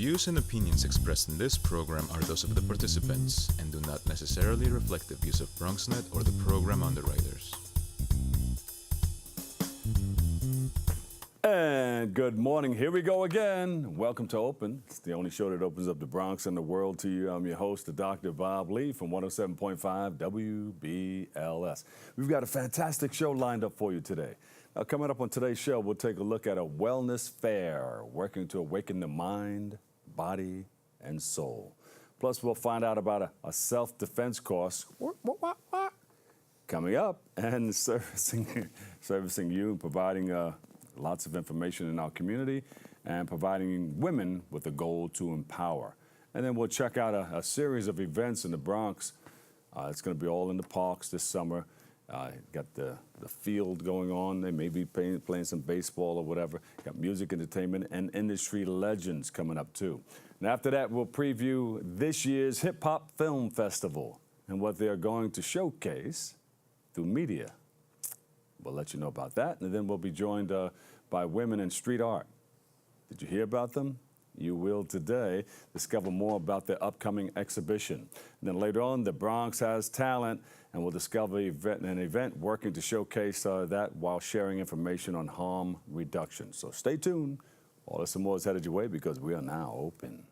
views and opinions expressed in this program are those of the participants and do not necessarily reflect the views of Bronxnet or the program underwriters. And good morning. Here we go again. Welcome to Open. It's the only show that opens up the Bronx and the world to you. I'm your host, Dr. Bob Lee from 107.5 WBLS. We've got a fantastic show lined up for you today. Now, coming up on today's show, we'll take a look at a wellness fair working to awaken the mind, body, and soul. Plus, we'll find out about a self-defense course coming up and servicing you and providing lots of information in our community and providing women with a goal to empower. And then we'll check out a series of events in the Bronx. It's going to be all in the parks this summer. Got the field going on. They may be playing some baseball or whatever. Got music, entertainment, and industry legends coming up too. And after that, we'll preview this year's Hip Hop Film Festival and what they're going to showcase through media. We'll let you know about that, and then we'll be joined by women in street art. Did you hear about them? You will today. Discover more about their upcoming exhibition. And then later on, the Bronx has talent, and we'll discover an event working to showcase that while sharing information on harm reduction. So stay tuned. All this and more is headed your way because we are now open.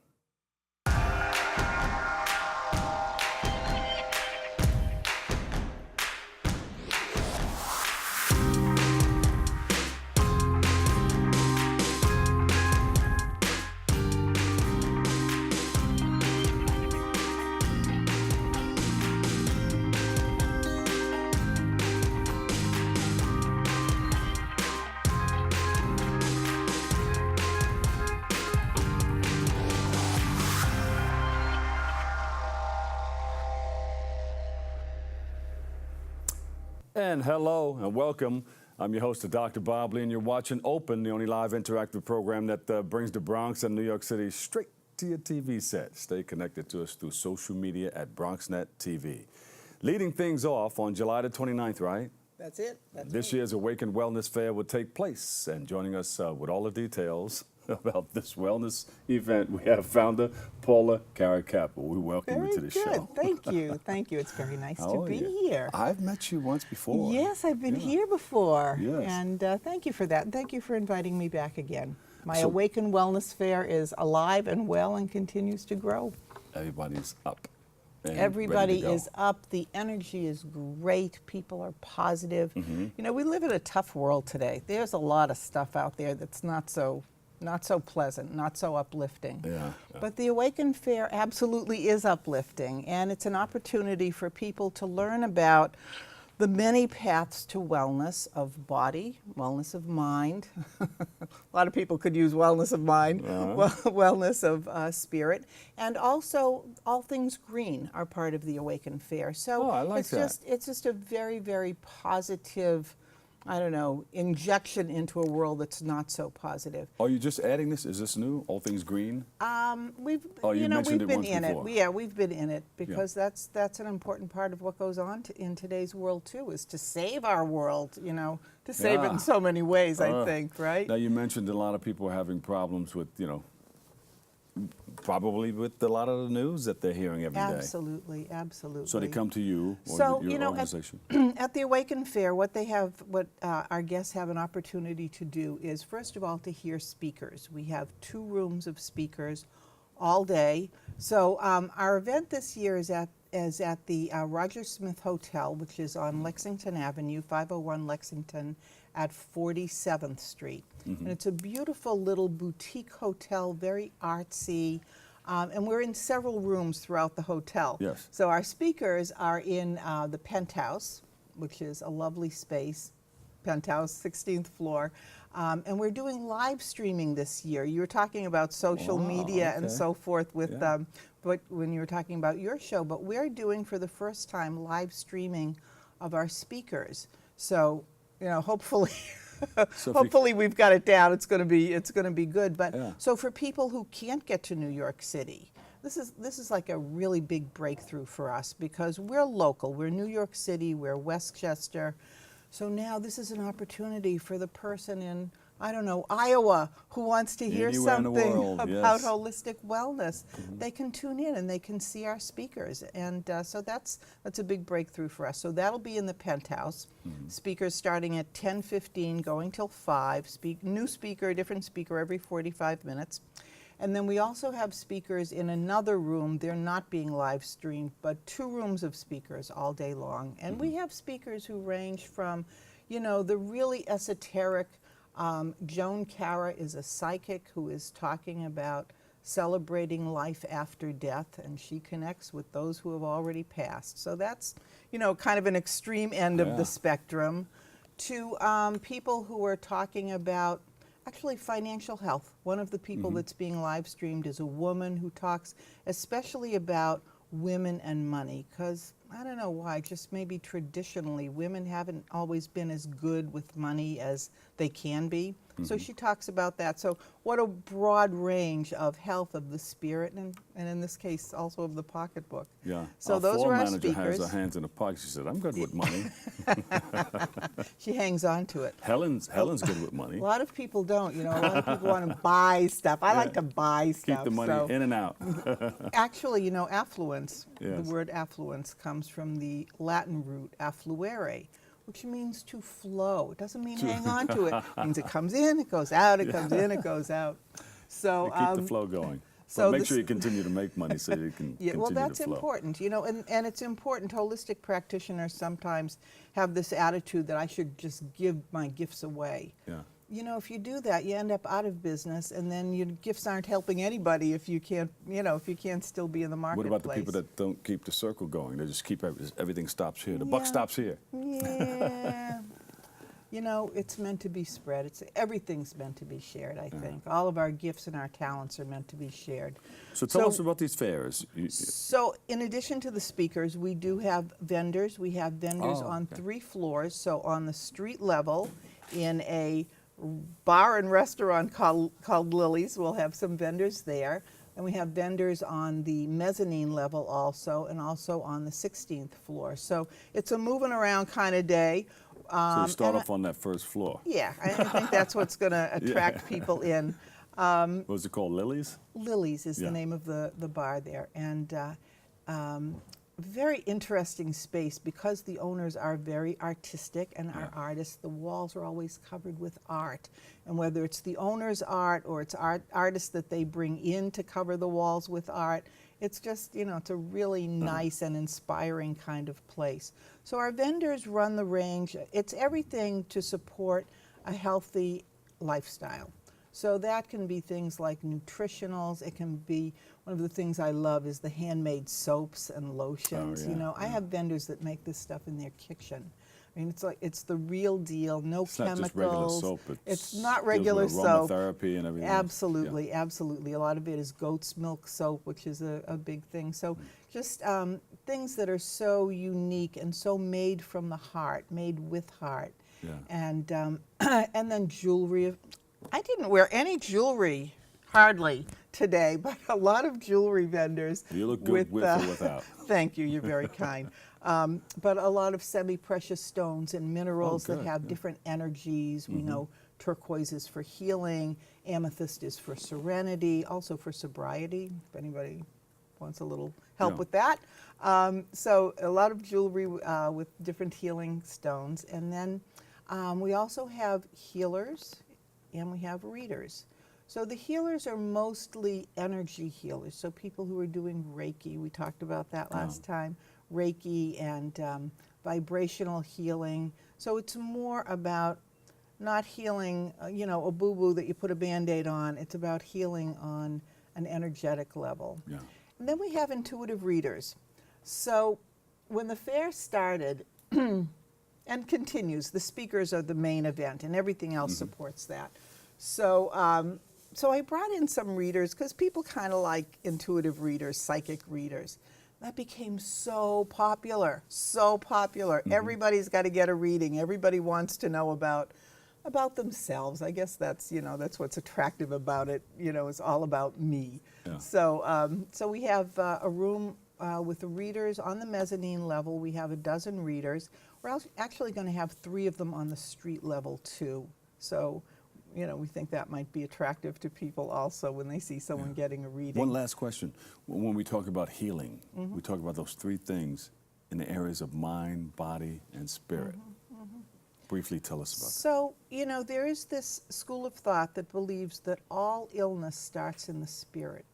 And hello and welcome. I'm your host, Dr. Bob Lee, and you're watching Open, the only live interactive program that brings the Bronx and New York City straight to your TV set. Stay connected to us through social media at Bronxnet TV. Leading things off on July the 29th, right? That's it. This year's Awaken Wellness Fair will take place, and joining us with all the details about this wellness event, we have founder Paula Caracappa. We welcome you to the show. Thank you. Thank you. It's very nice to be here. I've met you once before. Yes, I've been here before. Yes. And thank you for that. Thank you for inviting me back again. My Awaken Wellness Fair is alive and well and continues to grow. Everybody's up. Everybody is up. The energy is great. People are positive. Mm-hmm. You know, we live in a tough world today. There's a lot of stuff out there that's not so pleasant, not so uplifting. Yeah. But the Awaken Fair absolutely is uplifting, and it's an opportunity for people to learn about the many paths to wellness of body, wellness of mind. A lot of people could use wellness of mind, wellness of spirit, and also all things green are part of the Awaken Fair. So I like it's just a very, very positive, I don't know, injection into a world that's not so positive. Are you just adding this? Is this new? All things green? We've you mentioned we've it been once in before. it. Yeah, we've been in it because that's an important part of what goes on in today's world too, is to save our world. You know, to save it in so many ways. I think, right? Now you mentioned a lot of people are having problems with, probably with a lot of the news that they're hearing every day. Absolutely, absolutely. So they come to you or your organization. At the Awaken Fair, what our guests have an opportunity to do is, first of all, to hear speakers. We have 2 rooms of speakers all day. So our event this year is at the Roger Smith Hotel, which is on Lexington Avenue, 501 Lexington at 47th Street. Mm-hmm. And it's a beautiful little boutique hotel, very artsy. And we're in several rooms throughout the hotel. Yes. So our speakers are in the penthouse, which is a lovely space, penthouse, 16th floor. And we're doing live streaming this year. You were talking about social media and so forth with but when you were talking about your show, but we're doing for the first time live streaming of our speakers. So, hopefully hopefully we've got it down. It's going to be good. But so for people who can't get to New York City, this is like a really big breakthrough for us because we're local. We're New York City. We're Westchester. So now this is an opportunity for the person in I don't know, Iowa, who wants to hear Anywhere in the something world, about yes. holistic wellness, they can tune in and they can see our speakers. And so that's a big breakthrough for us. So that'll be in the penthouse. Speakers starting at 10:15, going till 5. New speaker, different speaker every 45 minutes. And then we also have speakers in another room. They're not being live streamed, but 2 rooms of speakers all day long. And we have speakers who range from, you know, the really esoteric. Joan Cara is a psychic who is talking about celebrating life after death, and she connects with those who have already passed. So that's, you know, kind of an extreme end of the spectrum, to people who are talking about actually financial health. One of the people that's being live streamed is a woman who talks especially about women and money, because I don't know why, just maybe traditionally women haven't always been as good with money as they can be. So she talks about that. So what a broad range of health of the spirit, and in this case also of the pocketbook. Yeah. So our those floor are our manager has speakers. her hands in the pocket. She said, "I'm good with money." She hangs on to it. Helen's good with money. A lot of people don't, you know, a lot of people want to buy stuff. I like to buy stuff. Keep the money so. in and out. Actually, you know, affluence, Yes. the word affluence comes from the Latin root affluere, which means to flow. It doesn't mean hang on to it. It means it comes in, it goes out, it comes in, it goes out. So To keep the flow going. so But make this- sure you continue to make money so you can yeah, well, continue that's to flow. important, you know, and it's important. Holistic practitioners sometimes have this attitude that I should just give my gifts away. Yeah. You know, if you do that, you end up out of business, and then your gifts aren't helping anybody if you can't, you know, if you can't still be in the What marketplace. about the people that don't keep the circle going? They just keep everything stops here. The buck Yeah. stops here. Yeah. You know, it's meant to be spread. Everything's meant to be shared, I think. All of our gifts and our talents are meant to be shared. So tell us about these fairs. So in addition to the speakers, we do have vendors. We have vendors Oh, on okay. 3 floors. So on the street level, in a bar and restaurant called Lily's, we'll have some vendors there. And we have vendors on the mezzanine level also, and also on the 16th floor. So it's a moving around kind of day. So you start and off on that first floor. Yeah, I think that's what's going to attract people in. What was it called, Lily's? Lily's is Yeah. the name of the bar there. And very interesting space because the owners are very artistic and are artists. The walls are always covered with art. And whether it's the owner's art or it's artists that they bring in to cover the walls with art, it's just, you know, it's a really nice and inspiring kind of place. So our vendors run the range. It's everything to support a healthy lifestyle. So that can be things like nutritionals. It can be, one of the things I love is the handmade soaps and lotions. Oh, You yeah, know, I have vendors that make this stuff in their kitchen. I mean, it's like, it's the real deal, no It's chemicals. not just regular soap. It's not deals regular with soap. aromatherapy and everything. Absolutely, absolutely. A lot of it is goat's milk soap, which is a big thing. So just things that are so unique and so made from the heart, made with heart. Yeah. And and then jewelry. I didn't wear any jewelry, hardly, today, but a lot of jewelry vendors. You look good with or without. Thank you, you're very kind. But a lot of semi-precious stones and minerals that good, have yeah. different energies. We know turquoise is for healing, amethyst is for serenity, also for sobriety, if anybody wants a little help Yeah. with that. So a lot of jewelry with different healing stones. And then we also have healers and we have readers. So the healers are mostly energy healers. So people who are doing Reiki, we talked about that last time, Reiki and vibrational healing. So it's more about not healing, you know, a boo-boo that you put a Band-Aid on. It's about healing on an energetic level. Yeah. And then we have intuitive readers. So when the fair started, and continues, the speakers are the main event, and everything else supports that. So, so I brought in some readers because people kind of like intuitive readers, psychic readers. That became so popular, so popular. Everybody's got to get a reading. Everybody wants to know about themselves. I guess that's, you know, that's what's attractive about it. You know, it's all about me. Yeah. So, so we have a room with the readers on the mezzanine level. We have a dozen readers. We're actually going to have 3 of them on the street level too. So you know, we think that might be attractive to people also when they see someone getting a reading. One last question. When we talk about healing, we talk about those three things in the areas of mind, body, and spirit. Briefly tell us about that. So, you know, there is this school of thought that believes that all illness starts in the spirit.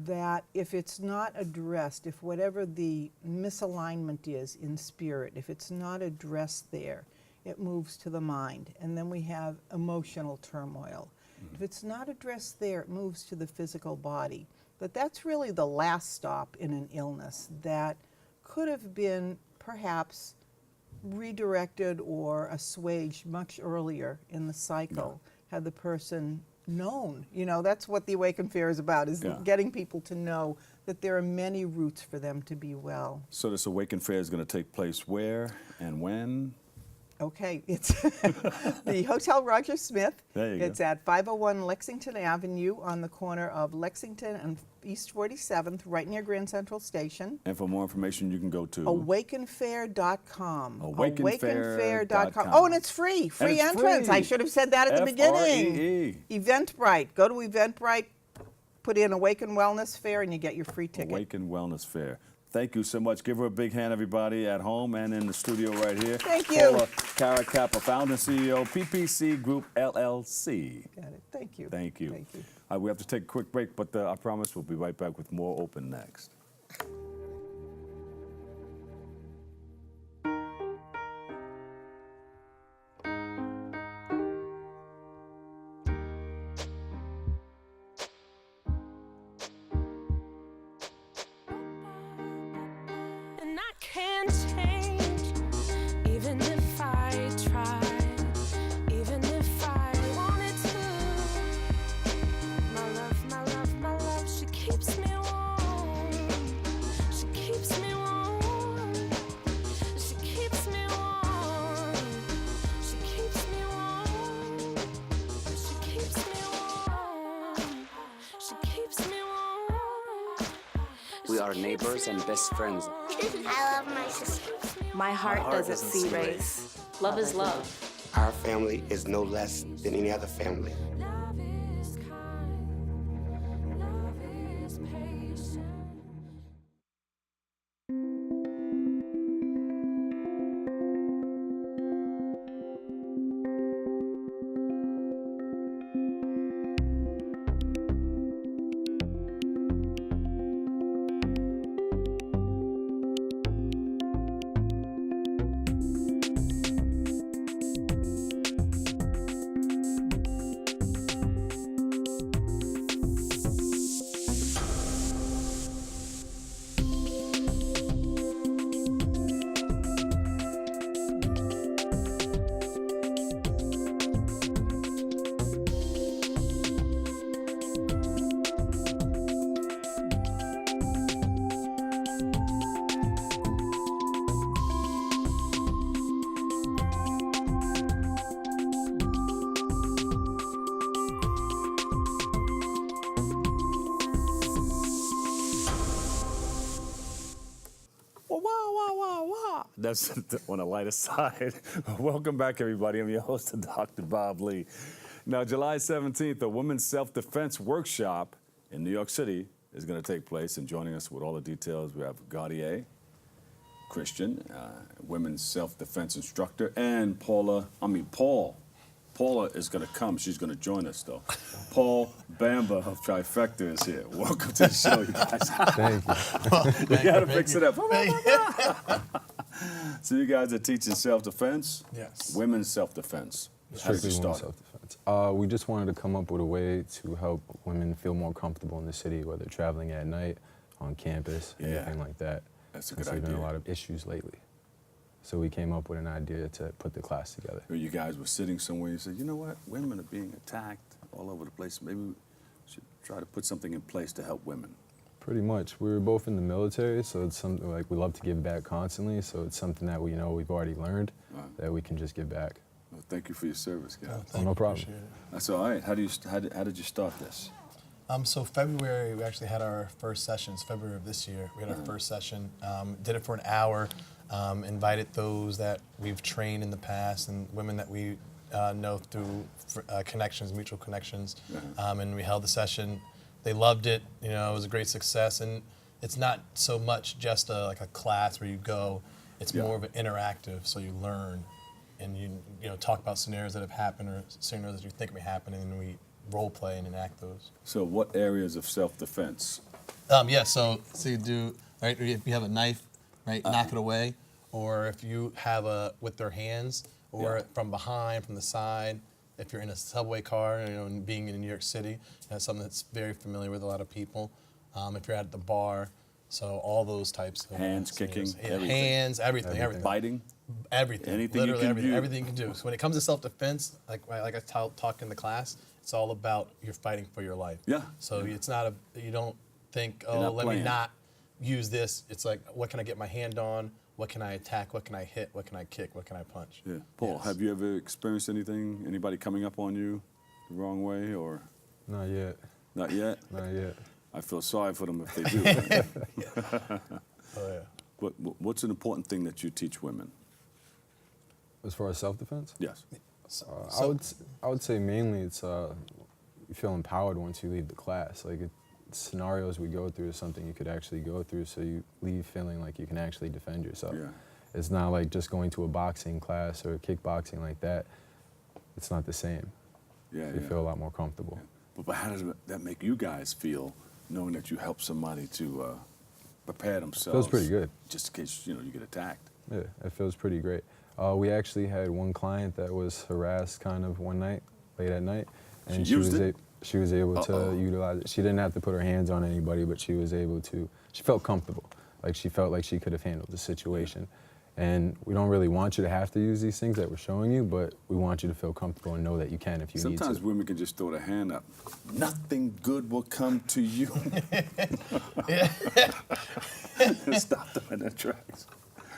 That if it's not addressed, if whatever the misalignment is in spirit, if it's not addressed there, it moves to the mind. And then we have emotional turmoil. If it's not addressed there, it moves to the physical body. But that's really the last stop in an illness that could have been perhaps redirected or assuaged much earlier in the cycle had the person known. You know, that's what the Awaken Fair is about, is getting people to know that there are many routes for them to be well. So this Awaken Fair is going to take place where and when? Okay, it's the Hotel Roger Smith. There you It's go. at 501 Lexington Avenue on the corner of Lexington and East 47th, right near Grand Central Station. And for more information, you can go to Awakenfair.com. Awakenfair.com. Oh, and it's free. Free it's entrance. free. I should have said that at the beginning. F-R-E-E. Eventbrite. Go to Eventbrite, put in Awaken Wellness Fair, and you get your free ticket. Awaken Wellness Fair. Thank you so much. Give her a big hand, everybody, at home and in the studio right here. Thank you. Paula Caracappa, founder and CEO, PPC Group, LLC. Got it. Thank you. Thank you. Thank you. All right, we have to take a quick break, but I promise we'll be right back with more Open next. And I can't change, even if I tried, even if I wanted to. My love, my love, my love, she keeps me warm. She keeps me warm. She keeps me warm. She keeps me warm. She keeps me warm. She keeps me warm. We are neighbors and best friends. I love my sister. My heart doesn't see race. Love is love. Our family is no less than any other family. Love is kind. Love is patient. That's on the lighter side. Welcome back, everybody. I'm your host, Dr. Bob Lee. Now, July 17th, a women's self-defense workshop in New York City is going to take place, and joining us with all the details, we have Gardea Christian, women's self-defense instructor, and Paula is going to come. She's going to join us, though. Paul Bamba of Trifecta is here. Welcome to the show, you guys. Thank you. You got to fix it up. So you guys are teaching self-defense? Yes. Women's self-defense. How did you Strictly women's start? self-defense. We just wanted to come up with a way to help women feel more comfortable in the city, whether traveling at night, on campus, anything like that. That's a And good so there's been idea. a lot of issues lately. So we came up with an idea to put the class together. Or you guys were sitting somewhere and you said, you know what, women are being attacked all over the place. Maybe we should try to put something in place to help women. Pretty much. We were both in the military, so it's something like we love to give back constantly. So it's something that we know we've already learned that we can just give back. Well, thank you for your service, guys. Oh, no problem. Appreciate it. That's all right. How did you start this? So February, we actually had our first sessions, February of this year. We had our first session, did it for an hour, invited those that we've trained in the past and women that we know through connections, mutual connections. And we held the session. They loved it. You know, it was a great success. And it's not so much just like a class where you go. It's more of an interactive, so you learn and you know talk about scenarios that have happened or scenarios that you think may happen, and we role play and enact those. So what areas of self-defense? So you do, right, if you have a knife, right, knock it away, or if you have with their hands, or from behind, from the side, if you're in a subway car, you know, and being in New York City, that's something that's very familiar with a lot of people. If you're at the bar, so all those types of hands, kicking, everything. Hands, everything. Biting? Everything. Anything Literally you can do. everything you can do. So when it comes to self-defense, like I talk in the class, it's all about you're fighting for your life. Yeah. So it's not you don't think, not let playing. me not use this. It's like, what can I get my hand on? What can I attack? What can I hit? What can I kick? What can I punch? Yeah. Paul, have you ever experienced anything, anybody coming up on you the wrong way or? Not yet. Not yet? Not yet. I feel sorry for them if they do. Oh, yeah. But what's an important thing that you teach women? As far as self-defense? Yes. I would say mainly it's you feel empowered once you leave the class. Like scenarios we go through is something you could actually go through, so you leave feeling like you can actually defend yourself. Yeah. It's not like just going to a boxing class or kickboxing like that. It's not the same. Yeah, You feel a lot more comfortable. Yeah. But how does that make you guys feel, knowing that you help somebody to prepare themselves? Feels pretty good. Just in case you get attacked. Yeah, it feels pretty great. We actually had one client that was harassed kind of one night, late at night, and she was able to utilize it. She didn't have to put her hands on anybody, but she was able to. She felt comfortable, like she felt like she could have handled the situation. And we don't really want you to have to use these things that we're showing you, but we want you to feel comfortable and know that you can if you need to. Sometimes women can just throw their hand up. Nothing good will come to you. Stop them in their tracks.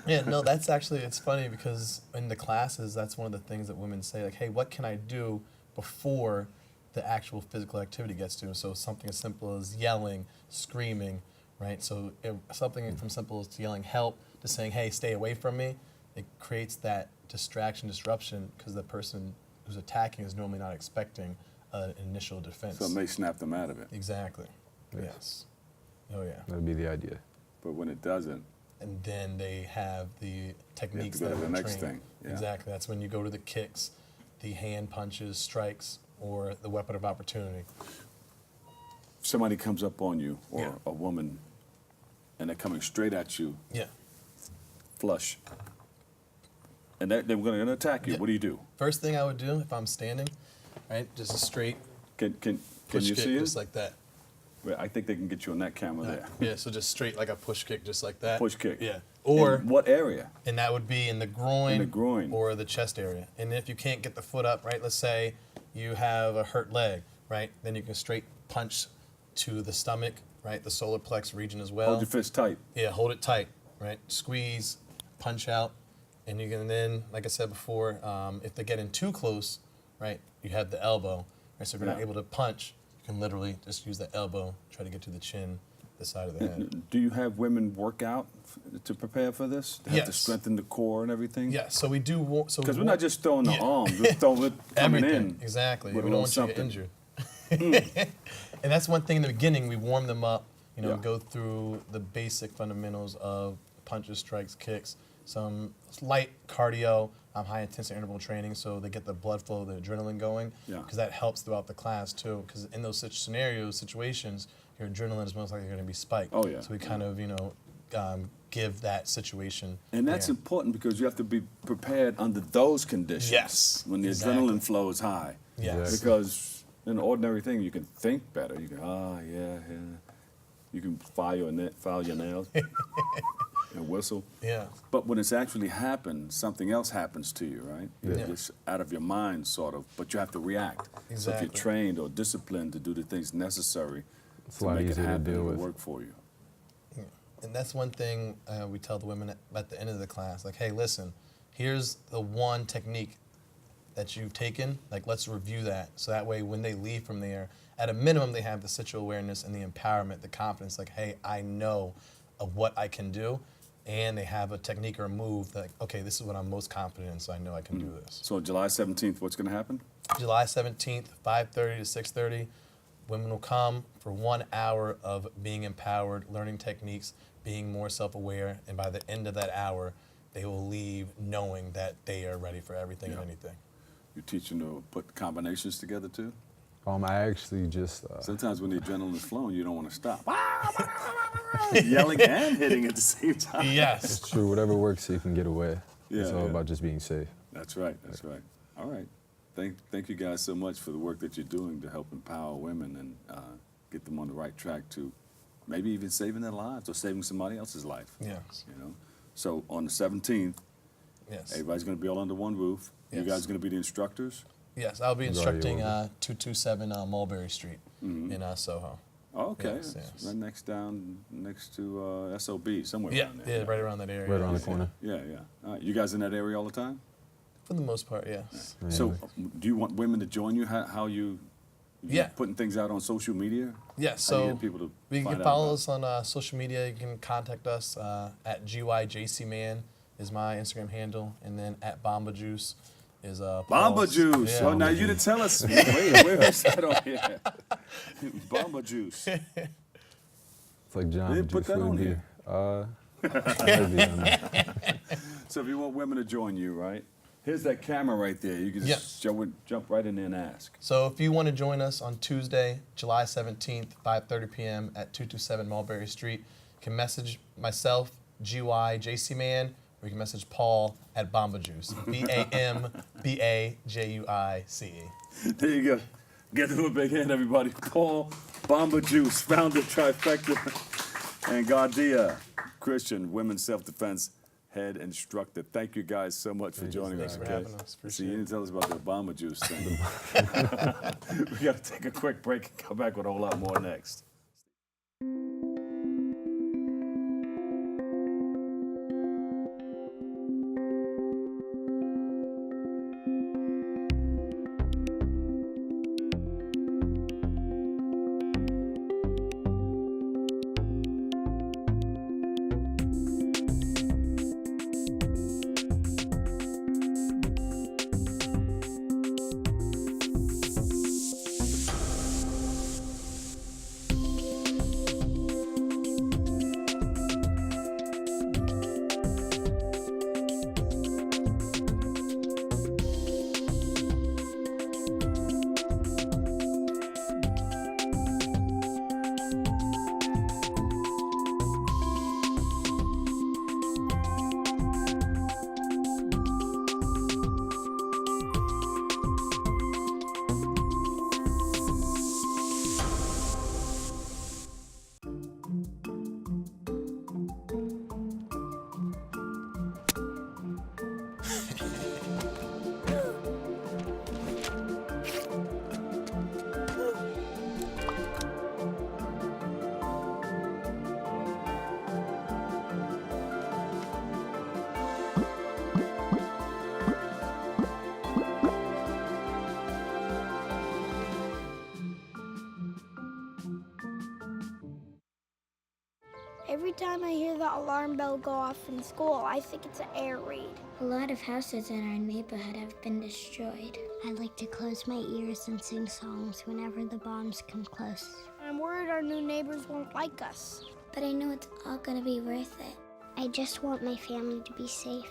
Yeah, no, that's actually, it's funny because in the classes, that's one of the things that women say, like, hey, what can I do before the actual physical activity gets to? So something as simple as yelling, screaming, right? So something from simple as yelling help to saying, hey, stay away from me, it creates that distraction, disruption, because the person who's attacking is normally not expecting an initial defense. So it may snap them out of it. Exactly. Yes. Oh, yeah. That would be the idea. But when it doesn't, and then they have the techniques go that to the are next trained. thing. Yeah. Exactly. That's when you go to the kicks, the hand punches, strikes, or the weapon of opportunity. if somebody comes up on you, or a woman, and they're coming straight at you, flush, and they're going to attack you, what do you do? First thing I would do if I'm standing, right, just a straight Can push you kick, see it? just like that. Well, I think they can get you on that camera there. Yeah, so just straight like a push kick, just like that. Push kick. Yeah. Or in what area? And that would be in the groin. In the groin. Or the chest area. And if you can't get the foot up, right, let's say you have a hurt leg, right, then you can straight punch to the stomach, right, the solar plex region as well. Hold your fist tight. Yeah, hold it tight, right, squeeze, punch out, and you can then, like I said before, if they're getting too close, right, you have the elbow, right, so if you're not able to punch, you can literally just use the elbow, try to get to the chin, the side of the head. Do you have women work out to prepare for this? They have to strengthen the core and everything? Yeah, so we do. Because we're not just throwing the arms, we're throwing it coming in. Exactly. We with don't a want you to little get injured. And that's one thing in the beginning, we warm them up, you know, go through the basic fundamentals of punches, strikes, kicks, some light cardio, high intensity interval training, so they get the blood flow, the adrenaline going, because that helps throughout the class too, because in those such scenarios, situations, your adrenaline is most likely going to be spiked. Oh, yeah. So we kind of, you know, give that situation. And that's important because you have to be prepared under those conditions. Yes. When the adrenaline flow is high. Yes. Because in an ordinary thing, you can think better. You can, you can file your nails and whistle. Yeah. But when it's actually happened, something else happens to you, right? You're just out of your mind, sort of, but you have to react. Exactly. So if you're trained or disciplined to do the things necessary to a lot make it easier to happen, deal it'll with. work for you. And that's one thing we tell the women at the end of the class, like, hey, listen, here's the one technique that you've taken, like, let's review that. So that way, when they leave from there, at a minimum, they have the situational awareness and the empowerment, the confidence, like, hey, I know of what I can do. and they have a technique or a move that, okay, this is what I'm most confident in, so I know I can do this. So July 17th, what's going to happen? July 17th, 5:30 to 6:30, women will come for 1 hour of being empowered, learning techniques, being more self-aware, and by the end of that hour, they will leave knowing that they are ready for everything and anything. You're teaching to put combinations together too? I actually just Sometimes when the adrenaline is flowing, you don't want to stop. Yelling and hitting at the same time. Yes. it's true. Whatever works, so you can get away. It's Yeah, all yeah. about just being safe. That's right. That's right. All right. Thank you guys so much for the work that you're doing to help empower women and get them on the right track to maybe even saving their lives or saving somebody else's life. Yes. You know. So on the 17th, Yes. everybody's going to be all under one roof. You Yes. guys are going to be the instructors. Yes, I'll be Gardea instructing will 227 Mulberry Street in Soho. Oh, okay. Yes, It's yes. right next to SOB, somewhere Yeah, around there. yeah, right around that area. Right around the corner. Yeah. All right. You guys in that area all the time? For the most part, yes. Yeah. So do you want women to join you? How you Yeah. putting things out on social media? Yes, How do you so get people to you find can out follow about us on social media. You can contact us at GYJCman is my Instagram handle, and then at Bamba Juice is Bamba Paul's. Juice. Yeah. Oh, now you didn't tell us. Where is that on here? Bamba Juice. It's like John. They didn't put Juice that on wouldn't here. be, might be on there. So if you want women to join you, right? Here's that camera right there. You can just jump right in there and ask. So if you want to join us on Tuesday, July 17th, 5:30 p.m. at 227 Mulberry Street, you can message myself, GYJCman, or you can message Paul at Bamba Juice, BAMBAJUICE. There you go. Give them a big hand, everybody. Paul Bamba Juice, founder Trifecta, and Gardea Christian Women's Self-Defense Head Instructor. Thank you guys so much for joining us. Thanks for having us. See, you didn't tell us about the Bamba Juice thing. We got to take a quick break and come back with a whole lot more next. Every time I hear the alarm bell go off in school, I think it's an air raid. A lot of houses in our neighborhood have been destroyed. I like to close my ears and sing songs whenever the bombs come close. I'm worried our new neighbors won't like us. But I know it's all gonna be worth it. I just want my family to be safe.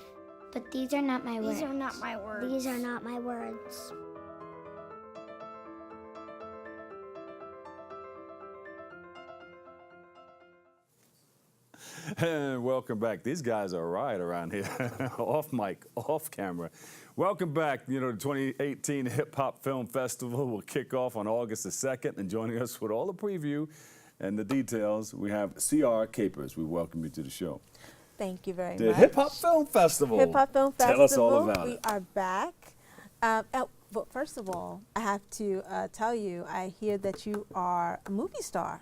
But these are not my words. These are not my words. These are not my words. And welcome back. These guys are right around here, off mic, off camera. Welcome back. You know, the 2018 Hip Hop Film Festival will kick off on August the 2nd, and joining us with all the preview and the details, we have C.R. Capers. We welcome you to the show. Thank you very The much. Hip Hop Film Festival. Hip Hop Film Festival. Tell us all about we it. are back. But first of all, I have to tell you, I hear that you are a movie star.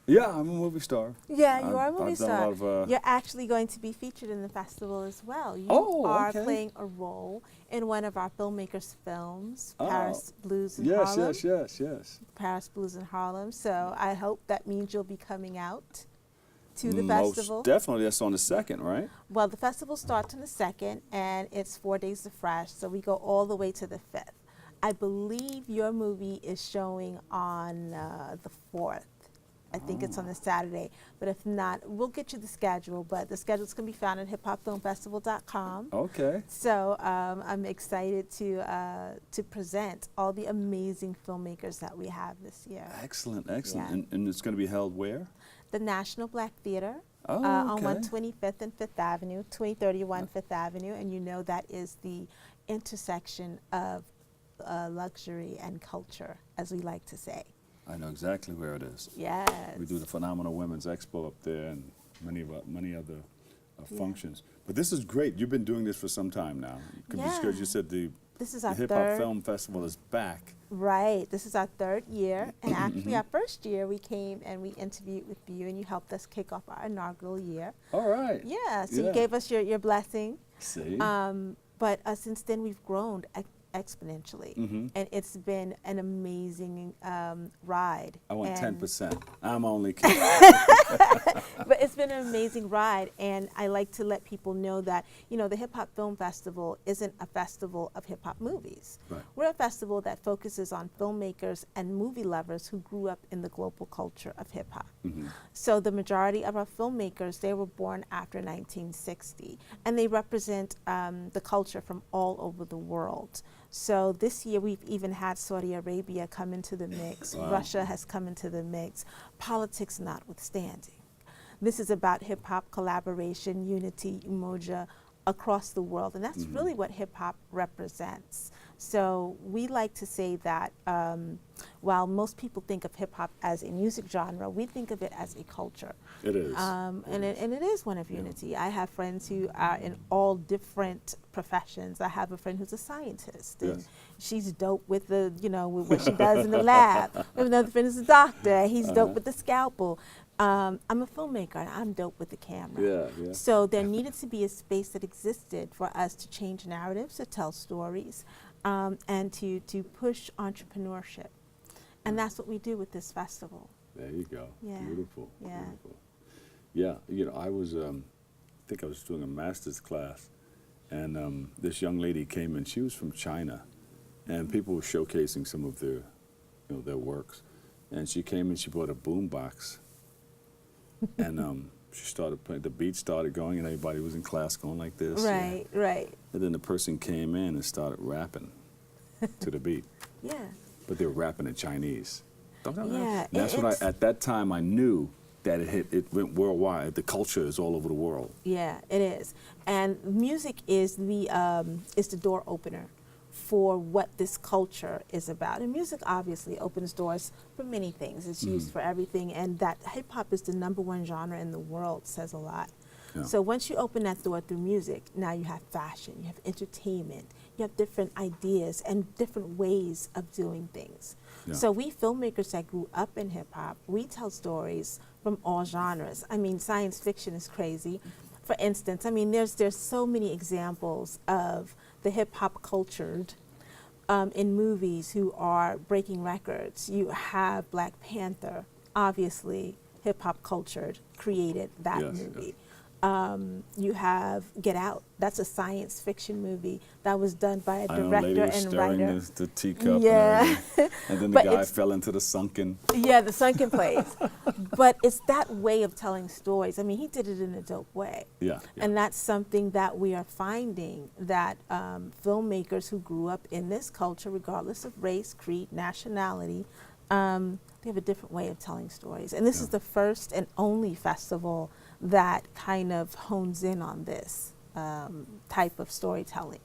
Yeah, I'm a movie star. Yeah, you are a movie I've done star. a lot of, You're actually going to be featured in the festival as well. You Oh, are okay. playing a role in one of our filmmakers' films, Oh. Paris Blues in yes, Harlem. yes. Paris Blues in Harlem. So I hope that means you'll be coming out to the Most festival. definitely. That's on the 2nd, right? Well, the festival starts on the 2nd, and it's 4 days of Fresh, so we go all the way to the 5th. I believe your movie is showing on the 4th. I think it's on the Saturday, but if not, we'll get you the schedule, but the schedule's going to be found at hiphopfilmfestival.com. Okay. So I'm excited to present all the amazing filmmakers that we have this year. Excellent, excellent. Yeah. And it's going to be held where? The National Black Theater Oh, on okay. 125th and 5th Avenue, 2031 Fifth Avenue, and you know that is the intersection of luxury and culture, as we like to say. I know exactly where it is. Yes. We do the Phenomenal Women's Expo up there and many other functions. But this is great. You've been doing this for some time now. Because you said the This is our Hip Hop third. Film Festival is back. Right. This is our 3rd year. And actually, our first year, we came and we interviewed with you, and you helped us kick off our inaugural year. All right. Yeah. So you gave us your blessing. See? But since then, we've grown exponentially. And it's been an amazing ride. I want And 10%. I'm only kidding. But it's been an amazing ride, and I like to let people know that, you know, the Hip Hop Film Festival isn't a festival of hip hop movies. Right. We're a festival that focuses on filmmakers and movie lovers who grew up in the global culture of hip hop. So the majority of our filmmakers, they were born after 1960, and they represent the culture from all over the world. So this year we've even had Saudi Arabia come into the mix. Wow. Russia has come into the mix, politics notwithstanding. This is about hip-hop collaboration, unity, umoja across the world, and that's really what hip-hop represents. So we like to say that while most people think of hip-hop as a music genre, we think of it as a culture. It is. And it is one of unity. I have friends who are in all different professions. I have a friend who's a scientist, and she's dope with the, you know, with what she does in the lab. I have another friend who's a doctor. He's dope with the scalpel. I'm a filmmaker, and I'm dope with the camera. So there needed to be a space that existed for us to change narratives, to tell stories, and to push entrepreneurship. And that's what we do with this festival. There you go. Yeah. Beautiful. Yeah. Beautiful. Yeah, you know, I was, I think I was doing a master's class, and this young lady came in. She was from China, and people were showcasing some of their, you know, their works. And she came in, she brought a boom box, and she started playing, the beat started going, and everybody was in class going like this. Right, right. And then the person came in and started rapping to the beat. Yeah. But they were rapping in Chinese. Yeah. And that's when at that time I knew that it went worldwide. The culture is all over the world. Yeah, it is. And music is the door opener for what this culture is about. And music obviously opens doors for many things. It's used for everything, and that hip hop is the #1 genre in the world says a lot. Yeah. So once you open that door through music, now you have fashion, you have entertainment, you have different ideas and different ways of doing things. Yeah. So we filmmakers that grew up in hip hop, we tell stories from all genres. I mean, science fiction is crazy. For instance, I mean, there's so many examples of the hip hop cultured in movies who are breaking records. You have Black Panther, obviously hip hop cultured, created that movie. You have Get Out. That's a science fiction movie that was done by a director and writer. The teacup. Yeah. And then the But guy it's- fell into the sunken. Yeah, the sunken place. But it's that way of telling stories. I mean, he did it in a dope way. Yeah. And that's something that we are finding, that filmmakers who grew up in this culture, regardless of race, creed, nationality, they have a different way of telling stories. And this is the first and only festival that kind of hones in on this type of storytelling.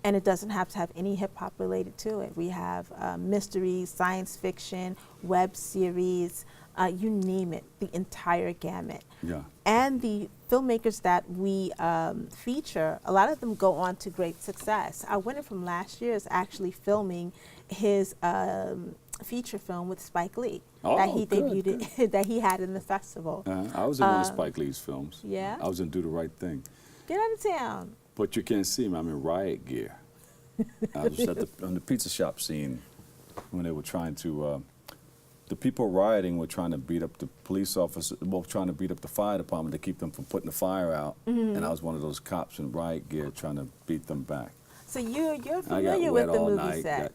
And it doesn't have to have any hip hop related to it. We have mysteries, science fiction, web series, you name it, the entire gamut. Yeah. And the filmmakers that we feature, a lot of them go on to great success. Our winner from last year is actually filming his feature film with Spike Lee that he debuted, that he had in the festival. I was in one of Spike Lee's films. Yeah? I was in Do the Right Thing. Get out of town. But you can't see me. I'm in riot gear. I was on the pizza shop scene when they were trying to the people rioting were trying to beat up the police officers, well, trying to beat up the fire department to keep them from putting the fire out. And I was one of those cops in riot gear trying to beat them back. So you're I got familiar wet with the all movie night. set.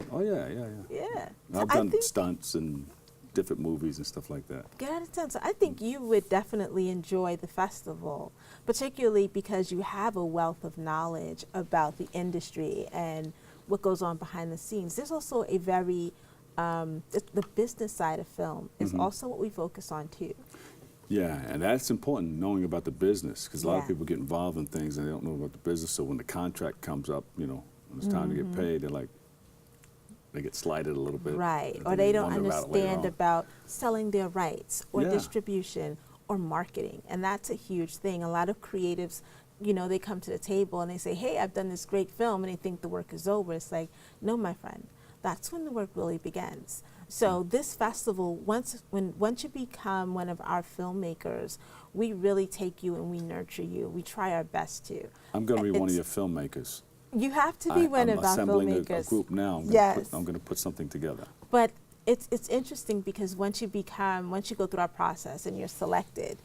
Yeah. So I've done stunts and different movies and stuff like that. Get out of town. So I think you would definitely enjoy the festival, particularly because you have a wealth of knowledge about the industry and what goes on behind the scenes. There's also a very, the business side of film is also what we focus on too. Yeah, and that's important, knowing about the business, because a lot of people get involved in things and they don't know about the business. So when the contract comes up, you know, when it's time to get paid, they're like, they get slighted a little bit. Right, or they don't understand about selling their rights or distribution or marketing, and that's a huge thing. A lot of creatives, you know, they come to the table and they say, hey, I've done this great film, and they think the work is over. It's like, no, my friend, that's when the work really begins. So this festival, once you become one of our filmmakers, we really take you and we nurture you. We try our best to. I'm going to be one of your filmmakers. You have to be one of our filmmakers. I'm assembling a group now. I'm going to put something together. But it's interesting because once you go through our process and you're selected,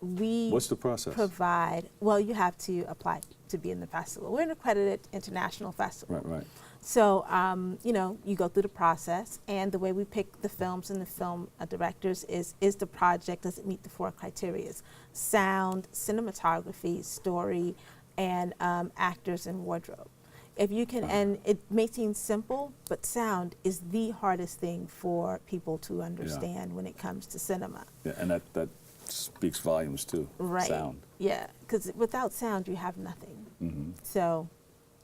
we What's the process? provide, well, you have to apply to be in the festival. We're an accredited international festival. Right. So, you know, you go through the process, and the way we pick the films and the film directors is the project, does it meet the 4 criteria? Sound, cinematography, story, and actors and wardrobe. If you can, and it may seem simple, but sound is the hardest thing for people to understand when it comes to cinema. Yeah, and that speaks volumes too. Right. Sound. Yeah, because without sound, you have nothing. So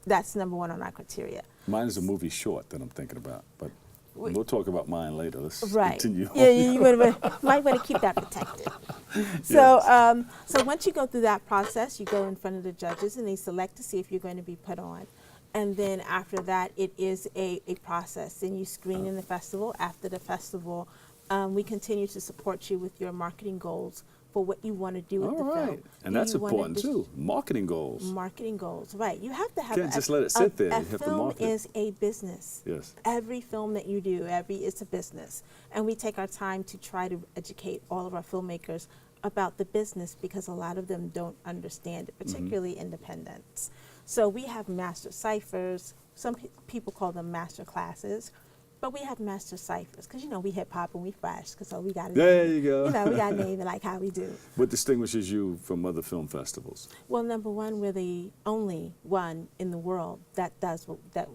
that's number 1 on our criteria. Mine is a movie short that I'm thinking about, but we'll talk about mine later. Let's continue. Yeah, you might want to keep that protected. So, so once you go through that process, you go in front of the judges, and they select to see if you're going to be put on. And then after that, it is a process. Then you screen in the festival. After the festival, we continue to support you with your marketing goals for what you want to do with the film. And that's important too. Marketing goals. Marketing goals, right. You have to have Can't just let it sit there. You have to film market. is a business. Yes. Every film that you do, it's a business. And we take our time to try to educate all of our filmmakers about the business because a lot of them don't understand it, particularly independents. So we have master ciphers. Some people call them master classes. But we have master ciphers because, you know, we hip hop and we fresh, because so we got to there you go. You know, we got to name it like how we do. What distinguishes you from other film festivals? Well, number 1, we're the only one in the world that does that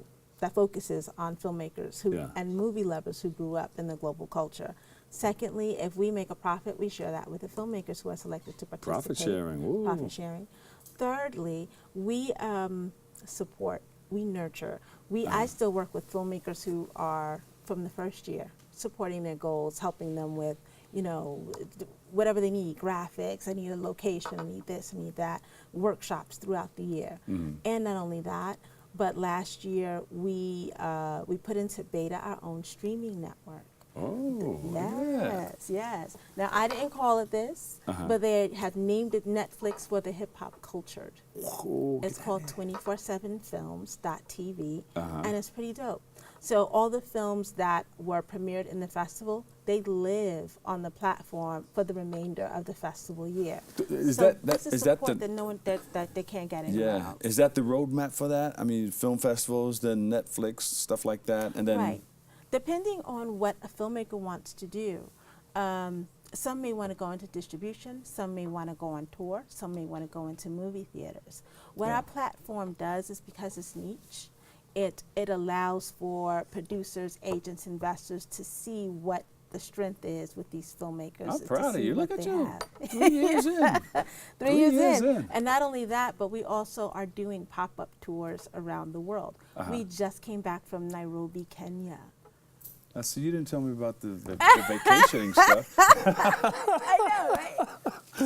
focuses on filmmakers and movie lovers who grew up in the global culture. Secondly, if we make a profit, we share that with the filmmakers who are selected to participate. Profit sharing. Ooh. Profit sharing. Thirdly, we support, we nurture. I still work with filmmakers who are from the first year, supporting their goals, helping them with, you know, whatever they need, graphics, I need a location, I need this, I need that, workshops throughout the year. And not only that, but last year we put into beta our own streaming network. Oh, yes. Now, I didn't call it this, but they have named it Netflix for the hip-hop cultured. It's called 247films.tv, and it's pretty dope. So all the films that were premiered in the festival, they live on the platform for the remainder of the festival year. Is so that this is is support that that no one that they can't get anywhere else. Is that the roadmap for that? I mean, film festivals, then Netflix, stuff like that, and then right. Depending on what a filmmaker wants to do. Some may want to go into distribution, some may want to go on tour, some may want to go into movie theaters. What our platform does is, because it's niche, it allows for producers, agents, investors to see what the strength is with these filmmakers. I'm proud of you. Look at you. 3 years in. 3 years in. And not only that, but we also are doing pop-up tours around the world. We just came back from Nairobi, Kenya. So you didn't tell me about the vacationing stuff. I know, right?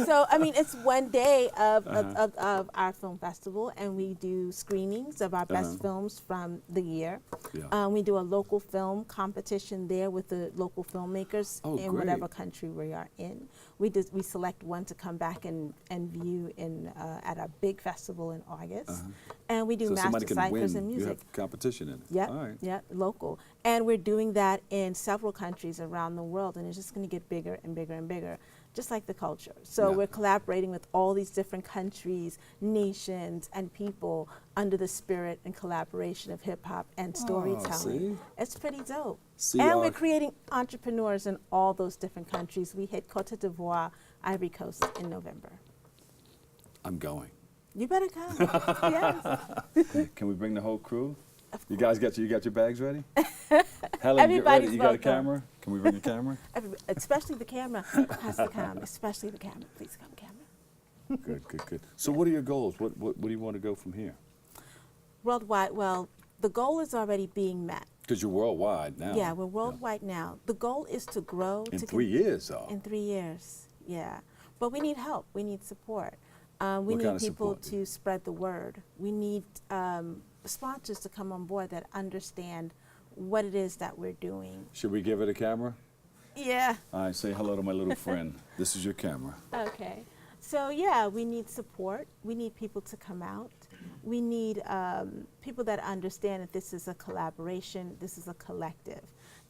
So, I mean, it's one day of our film festival, and we do screenings of our best films from the year. We do a local film competition there with the local filmmakers in whatever country we are in. We select one to come back and view at our big festival in August. And we do master ciphers and music. You have competition in it. Yep, all right. Yep, local. And we're doing that in several countries around the world, and it's just going to get bigger and bigger and bigger, just like the culture. So we're collaborating with all these different countries, nations, and people under the spirit and collaboration of hip hop and storytelling. It's pretty dope. And we're creating entrepreneurs in all those different countries. We hit Côte d'Ivoire, Ivory Coast in November. I'm going. You better come. Yes. Can we bring the whole crew? You guys got your bags ready? Helen, Everybody's get ready. You got a welcome. camera? Can we bring a camera? Especially the camera has to come. Especially the camera. Please come, camera. Good. So what are your goals? What do you want to go from here? Worldwide, well, the goal is already being met. Because you're worldwide now. Yeah, we're worldwide now. The goal is to grow. In 3 years, though. In 3 years, yeah. But we need help. We need support. We need people to spread the word. We need sponsors to come on board that understand what it is that we're doing. Should we give it a camera? Yeah. All right, say hello to my little friend. This is your camera. Okay. So yeah, we need support. We need people to come out. We need people that understand that this is a collaboration, this is a collective.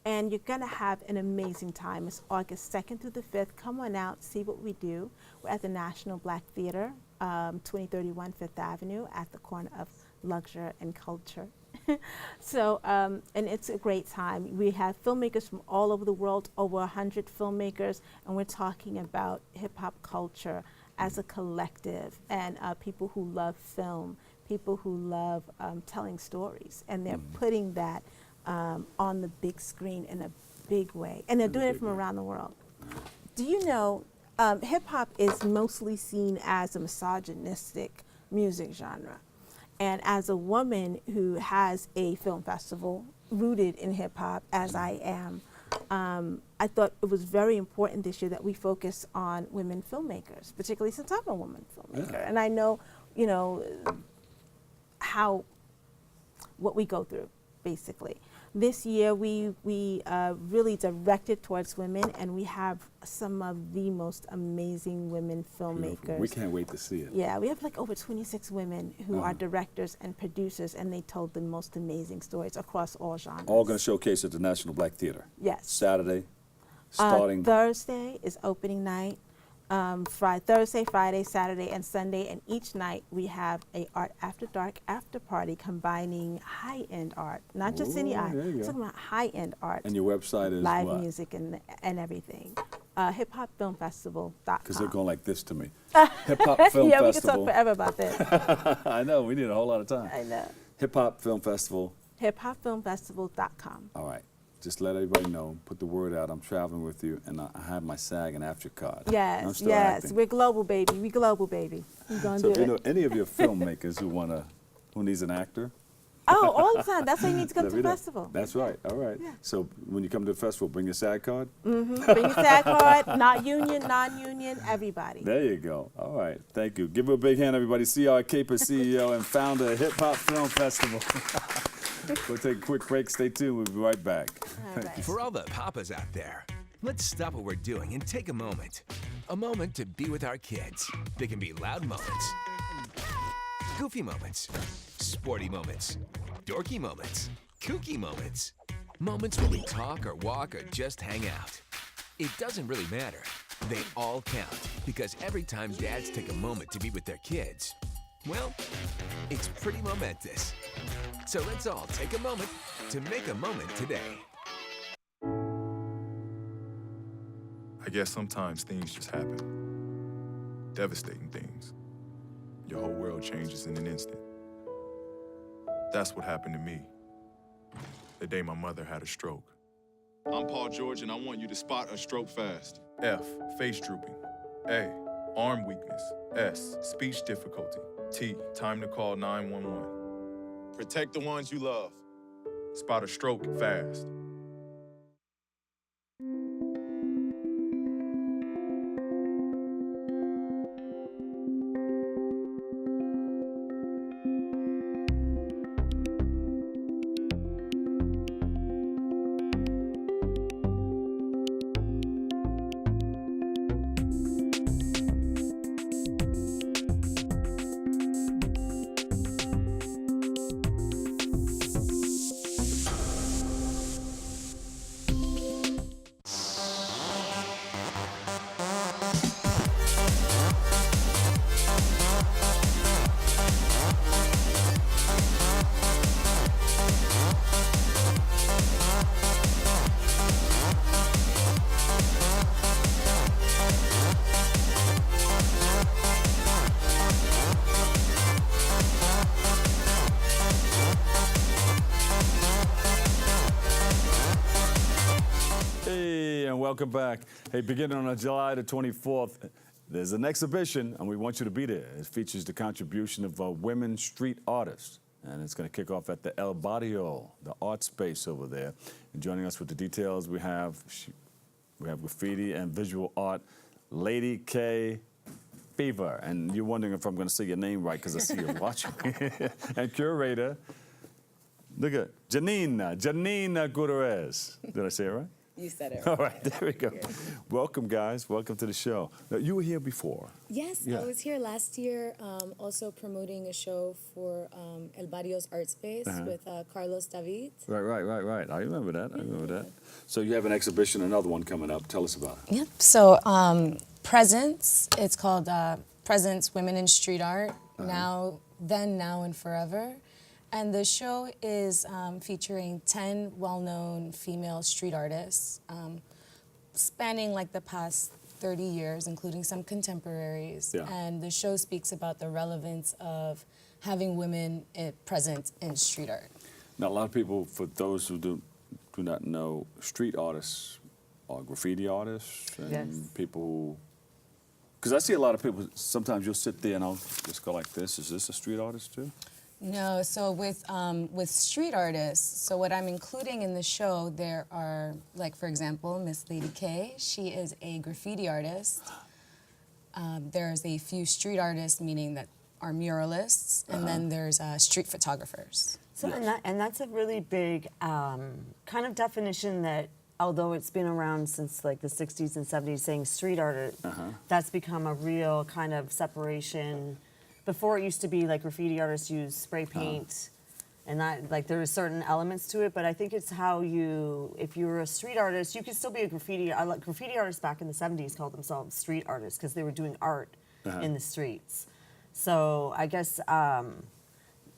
And you're gonna have an amazing time. It's August 2nd through the 5th. Come on out, see what we do. We're at the National Black Theater, 2031 Fifth Avenue, at the corner of Luxury and Culture. So, and it's a great time. We have filmmakers from all over the world, over 100 filmmakers, and we're talking about hip-hop culture as a collective, and people who love film, people who love telling stories, and they're putting that on the big screen in a big way, and they're doing it from around the world. Do you know, hip-hop is mostly seen as a misogynistic music genre. And as a woman who has a film festival rooted in hip hop, as I am, I thought it was very important this year that we focus on women filmmakers, particularly since I'm a woman filmmaker. Yeah. And I know, you know, what we go through, basically. This year we really directed towards women, and we have some of the most amazing women filmmakers. Beautiful. We can't wait to see it. Yeah, we have like over 26 women who are directors and producers, and they told the most amazing stories across all genres. All going to showcase at the National Black Theater. Yes. Saturday, starting. Thursday is opening night. Thursday, Friday, Saturday, and Sunday, and each night we have a Art After Dark after party combining high-end art, not just any art. We're talking about high-end art. And your website is live what? Music and everything. HipHopFilmFestival.com. Because they're going like this to me. Hip Hop Film yeah, Festival. we can talk forever about this. I know, we need a whole lot of time. I know. Hip Hop Film Festival. HipHopFilmFestival.com. All right. Just let everybody know, put the word out, I'm traveling with you, and I have my SAG and AFTRA card. Yes, yes, acting. We're global, baby. We global, baby. We're gonna do if you it. know any of your filmmakers who needs an actor. Oh, all the time. That's why you need to come to the festival. That's right. All right. Yeah. So when you come to the festival, bring your SAG card? Mm-hmm. Bring your SAG card, not union, non-union, everybody. There you go. All right. Thank you. Give her a big hand, everybody. C.R. Caper, CEO and founder of Hip Hop Film Festival. We'll take a quick break. Stay tuned. We'll be right back. All right. For all the papas out there, let's stop what we're doing and take a moment. A moment to be with our kids. They can be loud moments, goofy moments, sporty moments, dorky moments, kooky moments. Moments where we talk or walk or just hang out. It doesn't really matter. They all count because every time dads take a moment to be with their kids, well, it's pretty momentous. So let's all take a moment to make a moment today. I guess sometimes things just happen. Devastating things. Your whole world changes in an instant. That's what happened to me the day my mother had a stroke. I'm Paul George, and I want you to spot a stroke fast. F, face drooping. A, arm weakness. S, speech difficulty. T, time to call 911. Protect the ones you love. Spot a stroke fast. welcome back. Hey, beginning on July the 24th, there's an exhibition, and we want you to be there. It features the contribution of women street artists, and it's going to kick off at the El Barrio, the art space over there. And joining us with the details, we have graffiti and visual art, Lady K. Fever, and you're wondering if I'm going to say your name right because I see you watching. And curator, look at Giannina Gutierrez. Did I say it right? You said it right. All right, there we go. Welcome, guys. Welcome to the show. Now, you were here before. Yes, I was here last year, also promoting a show for El Barrio's Art Space with Carlos David. Right. I remember that. So you have an exhibition, another one coming up. Tell us about it. Yep. So Presence. It's called Presence: Women in Street Art. Now, and forever. And the show is featuring 10 well-known female street artists, spanning like the past 30 years, including some contemporaries. Yeah. And the show speaks about the relevance of having women present in street art. Now, a lot of people, for those who do not know, street artists are graffiti artists and people who, because I see a lot of people, sometimes you'll sit there and I'll just go like this. Is this a street artist too? No, so with street artists, so what I'm including in the show, there are, like, for example, Miss Lady K. She is a graffiti artist. There's a few street artists, meaning that are muralists, and then there's street photographers. So, and that's a really big kind of definition that, although it's been around since like the 60s and 70s, saying street art, that's become a real kind of separation. Before it used to be like graffiti artists use spray paint, and that like there were certain elements to it. But I think it's how you, if you were a street artist, you could still be a graffiti. Graffiti artists back in the 70s called themselves street artists because they were doing art in the streets. So I guess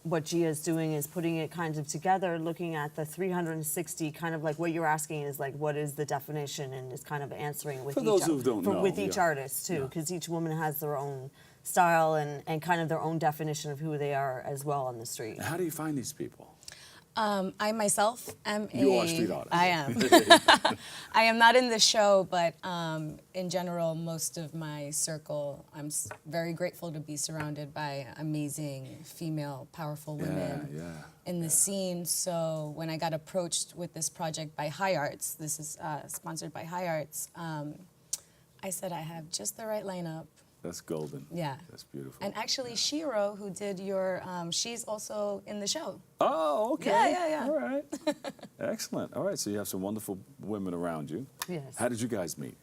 what Gia's doing is putting it kind of together, looking at the 360, kind of like what you're asking is like, what is the definition, and is kind of answering with each artist too, because each woman has their own style and kind of their own definition of who they are as well on the street. How do you find these people? I myself am You are a street artist. I am. I am not in the show, but in general, most of my circle, I'm very grateful to be surrounded by amazing female, powerful women in the scene. So when I got approached with this project by High Arts, this is sponsored by High Arts, I said I have just the right lineup. That's golden. Yeah. That's beautiful. And actually, Shiro, who did your, she's also in the show. Oh, okay. Yeah. All right. Excellent. All right, so you have some wonderful women around you. Yes. How did you guys meet?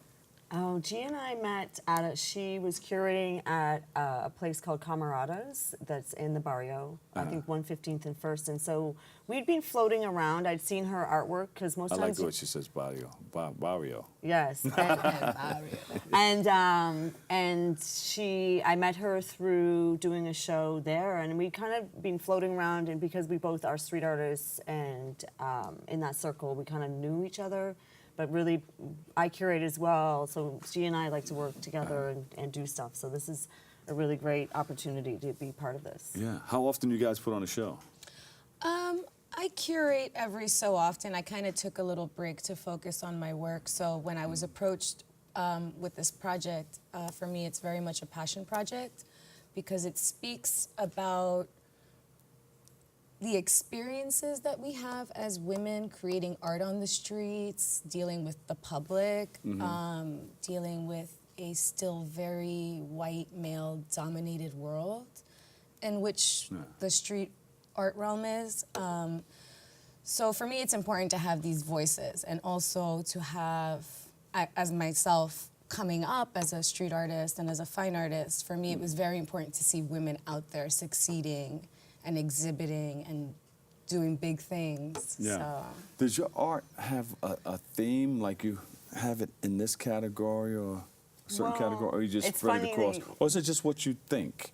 Oh, Gia and I met at she was curating at a place called Camaradas that's in the barrio, I think 115th and 1st. And so we'd been floating around. I'd seen her artwork because most times... I like the way she says barrio. Barrio. Yes. And I met her through doing a show there, and we kind of been floating around, and because we both are street artists and in that circle, we kind of knew each other. But really, I curate as well, so she and I like to work together and do stuff. So this is a really great opportunity to be part of this. Yeah. How often do you guys put on a show? I curate every so often. I kind of took a little break to focus on my work. So when I was approached with this project, for me, it's very much a passion project because it speaks about the experiences that we have as women creating art on the streets, dealing with the public, dealing with a still very white male-dominated world in which the street art realm is. So for me, it's important to have these voices and also to have, as myself coming up as a street artist and as a fine artist, for me, it was very important to see women out there succeeding and exhibiting and doing big things. Yeah. So. Does your art have a theme, like you have it in this category or a certain category, or you just spread it across? Or is it just what you think?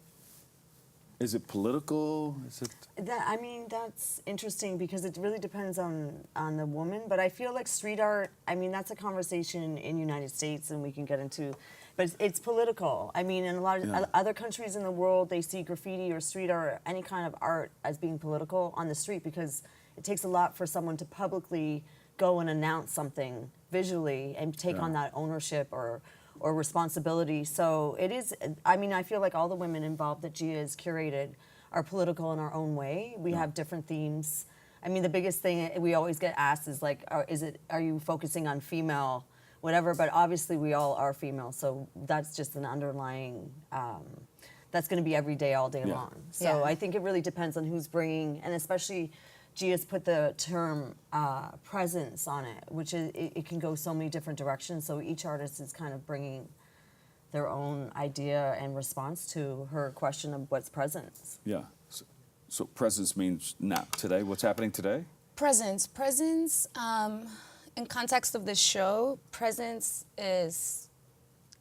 Is it political? Is it? I mean, that's interesting because it really depends on the woman. But I feel like street art, I mean, that's a conversation in the United States, and we can get into. But it's political. I mean, in a lot of other countries in the world, they see graffiti or street art, any kind of art, as being political on the street because it takes a lot for someone to publicly go and announce something visually and take on that ownership or responsibility. So it is, I mean, I feel like all the women involved that Gia has curated are political in our own way. We have different themes. I mean, the biggest thing we always get asked is like, are you focusing on female, whatever, but obviously we all are female, so that's just an underlying, that's gonna be every day, all day long. So I think it really depends on who's bringing, and especially Gia's put the term presence on it, which is, it can go so many different directions, so each artist is kind of bringing their own idea and response to her question of what's presence. Yeah. So presence means now, today, what's happening today? Presence. In context of this show, presence is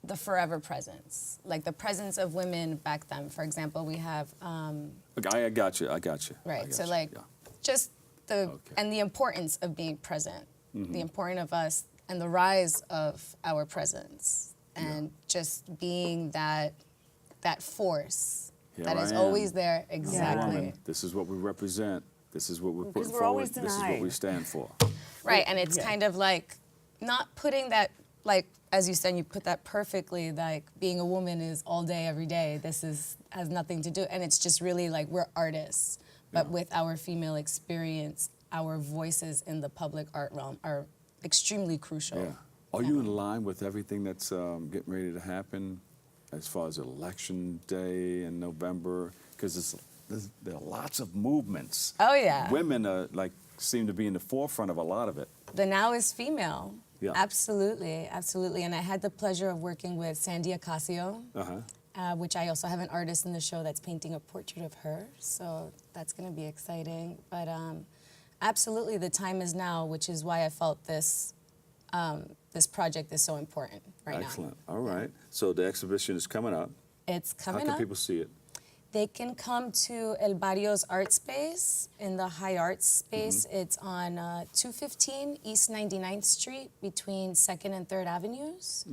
the forever presence. Like the presence of women back then. For example, we have... I got you. Right, so like, just and the importance of being present. The importance of us and the rise of our presence. And just being that force. Here That is I am. always there, exactly. Woman, this is what we represent. This is what we're putting we're forward. always This is what denied. we stand for. Right, and it's kind of like not putting that, like, as you said, you put that perfectly, like being a woman is all day, every day. This has nothing to do, and it's just really like we're artists, but with our female experience, our voices in the public art realm are extremely crucial. Yeah. Are you in line with everything that's getting ready to happen as far as election day in November? Because there are lots of movements. Oh, yeah. Women are seem to be in the forefront of a lot of it. The now is female. Yeah. Absolutely, absolutely. And I had the pleasure of working with Sandy Ocasio, which I also have an artist in the show that's painting a portrait of her. So that's going to be exciting. But absolutely, the time is now, which is why I felt this this project is so important right now. Excellent. All right. So the exhibition is coming up. It's coming up. How can people see it? They can come to El Barrio's art space, in the High Arts space. It's on 215 East 99th Street between 2nd and 3rd Avenues.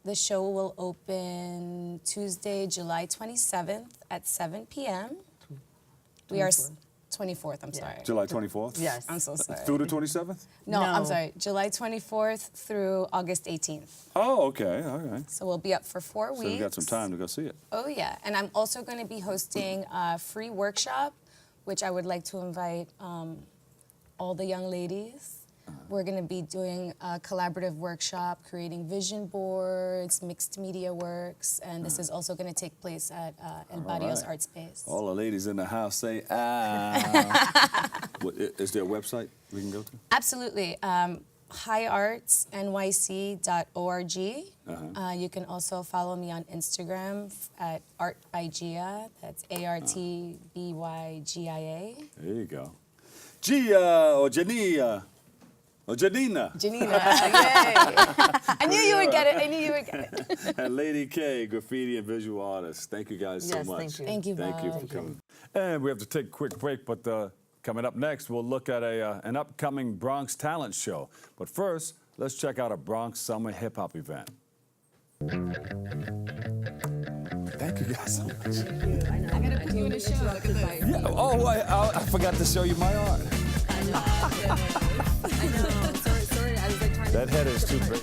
The show will open Tuesday, July 27th at 7 p.m. We are 24th, I'm sorry. July 24th? Yes. I'm so sorry. Through the 27th? No, I'm sorry. July 24th through August 18th. Oh, okay. All right. So we'll be up for 4 weeks. So you got some time to go see it. Oh, yeah. And I'm also going to be hosting a free workshop, which I would like to invite all the young ladies. We're going to be doing a collaborative workshop, creating vision boards, mixed media works, and this is also going to take place at El Barrio's Art Space. All the ladies in the house say, Is there a website we can go to? Absolutely. highartsnyc.org. You can also follow me on Instagram at Art by Gia. That's ARTBYGIA. There you go. Gia or Giannina. Or Giannina. Giannina, yay. I knew you would get it. And Lady K, graffiti and visual artist. Thank you guys so much. Thank you. Thank you, Thank you for coming. And we have to take a quick break, but coming up next, we'll look at an upcoming Bronx talent show. But first, let's check out a Bronx summer hip-hop event. Thank you guys so much. I gotta put you in a show. Look at this. Yeah. Oh, I forgot to show you my art. I know. Sorry. I was like trying That head is too big.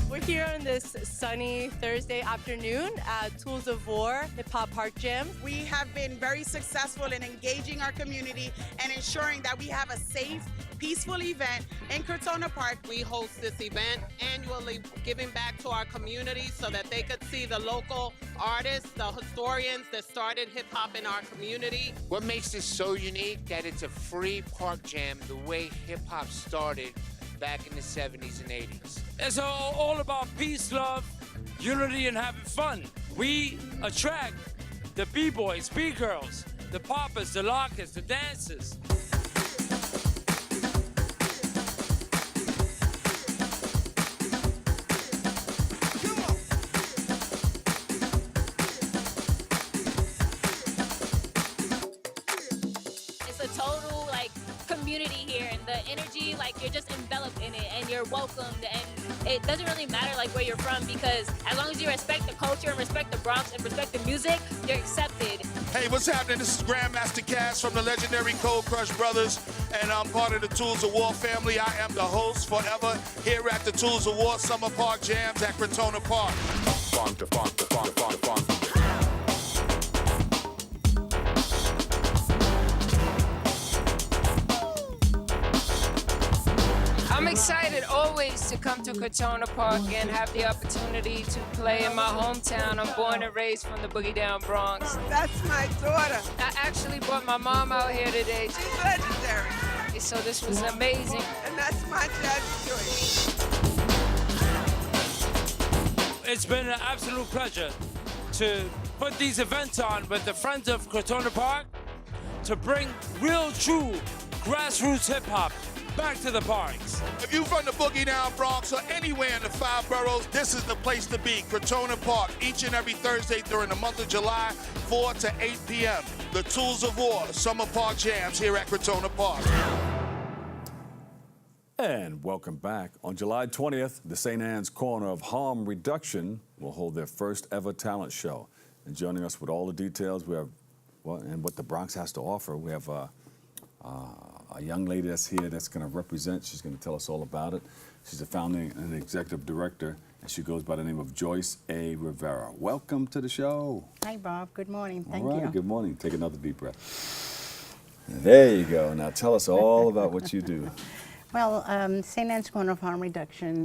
We're here on this sunny Thursday afternoon at Tools of War Hip Hop Park Gym. We have been very successful in engaging our community and ensuring that we have a safe, peaceful event in Crotona Park. We host this event annually, giving back to our community so that they could see the local artists, the historians that started hip-hop in our community. What makes this so unique that it's a free park jam the way hip-hop started back in the 70s and 80s. It's all about peace, love, unity, and having fun. We attract the B-boys, B-girls, the poppers, the lockers, the dancers. Community here, and the energy, like, you're just enveloped in it and you're welcomed, and it doesn't really matter like where you're from, because as long as you respect the culture and respect the Bronx and respect the music, you're accepted. Hey, what's happening? This is Grandmaster Cass from the legendary Cold Crush Brothers, and I'm part of the Tools of War family. I am the host forever here at the Tools of War Summer Park Jams at Crotona Park. Funk, the funk, the funk, the funk, the funk. I'm excited always to come to Crotona Park and have the opportunity to play in my hometown. I'm born and raised from the Boogie Down Bronx. That's my daughter. I actually brought my mom out here today. She's legendary. So this was amazing. And that's my judge, Joyce. It's been an absolute pleasure to put these events on with the Friends of Crotona Park to bring real, true grassroots hip-hop back to the parks. If you're from the Boogie Down Bronx or anywhere in the 5 boroughs, this is the place to be. Crotona Park, each and every Thursday during the month of July, 4 to 8 p.m. The Tools of War, Summer Park Jams here at Crotona Park. And welcome back. On July 20th, the St. Anne's Corner of Harm Reduction will hold their first ever talent show. And joining us with all the details, we have, and what the Bronx has to offer, we have a young lady that's here that's going to represent. She's going to tell us all about it. She's a founding and executive director, and she goes by the name of Joyce A. Rivera. Welcome to the show. Hi, Bob. Good morning. Thank all right, you. Good morning. Take another deep breath. There you go. Now tell us all about what you do. Well, St. Anne's Corner of Harm Reduction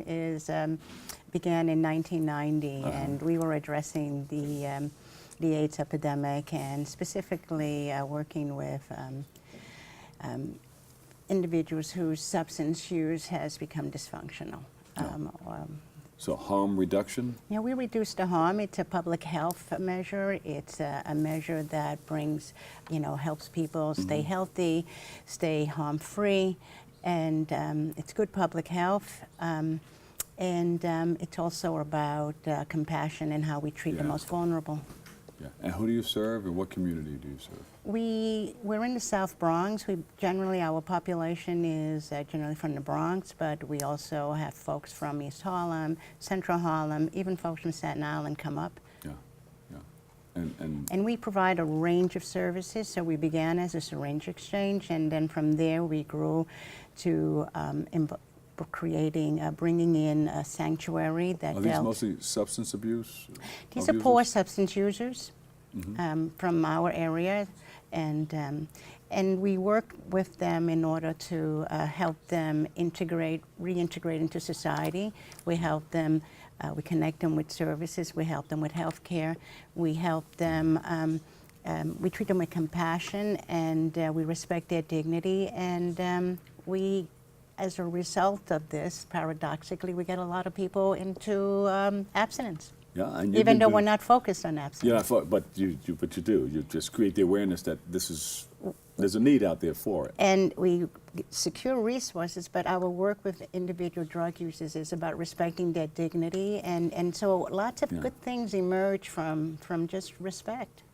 began in 1990, and we were addressing the AIDS epidemic and specifically working with individuals whose substance use has become dysfunctional. So harm reduction? Yeah, we reduce the harm. It's a public health measure. It's a measure that brings, helps people stay healthy, stay harm-free, and it's good public health. And it's also about compassion and how we treat the most vulnerable. Yeah. And who do you serve, and what community do you serve? We're in the South Bronx. Our population is generally from the Bronx, but we also have folks from East Harlem, Central Harlem, even folks from Staten Island come up. Yeah, yeah. And we provide a range of services. So we began as a syringe exchange, and then from there we grew to bringing in a sanctuary that Are these mostly substance abuse? These are poor substance users from our area, and we work with them in order to help them reintegrate into society. We help them, we connect them with services, we help them with health care, we help them, we treat them with compassion, and we respect their dignity, and as a result of this, paradoxically, we get a lot of people into abstinence. Yeah, and even though we're not focused on abstinence. Yeah, but you do. You just create the awareness that there's a need out there for it. And we secure resources, but our work with individual drug users is about respecting their dignity, and so lots of good things emerge from just respect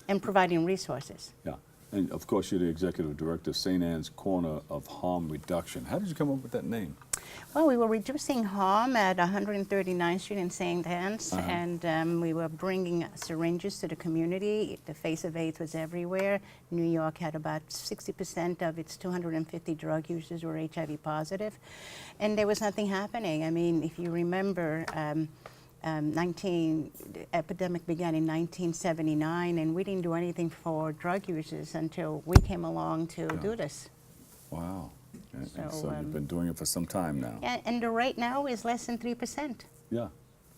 and providing resources. Yeah. And of course, you're the executive director of St. Anne's Corner of Harm Reduction. How did you come up with that name? Well, we were reducing harm at 139th Street in St. Anne's, and we were bringing syringes to the community. The face of AIDS was everywhere. New York had about 60% of its 250 drug users were HIV positive, and there was nothing happening. I mean, if you remember, the epidemic began in 1979, and we didn't do anything for drug users until we came along to do this. Wow. And so you've been doing it for some time now. Yeah, and the rate now is less than 3%. Yeah.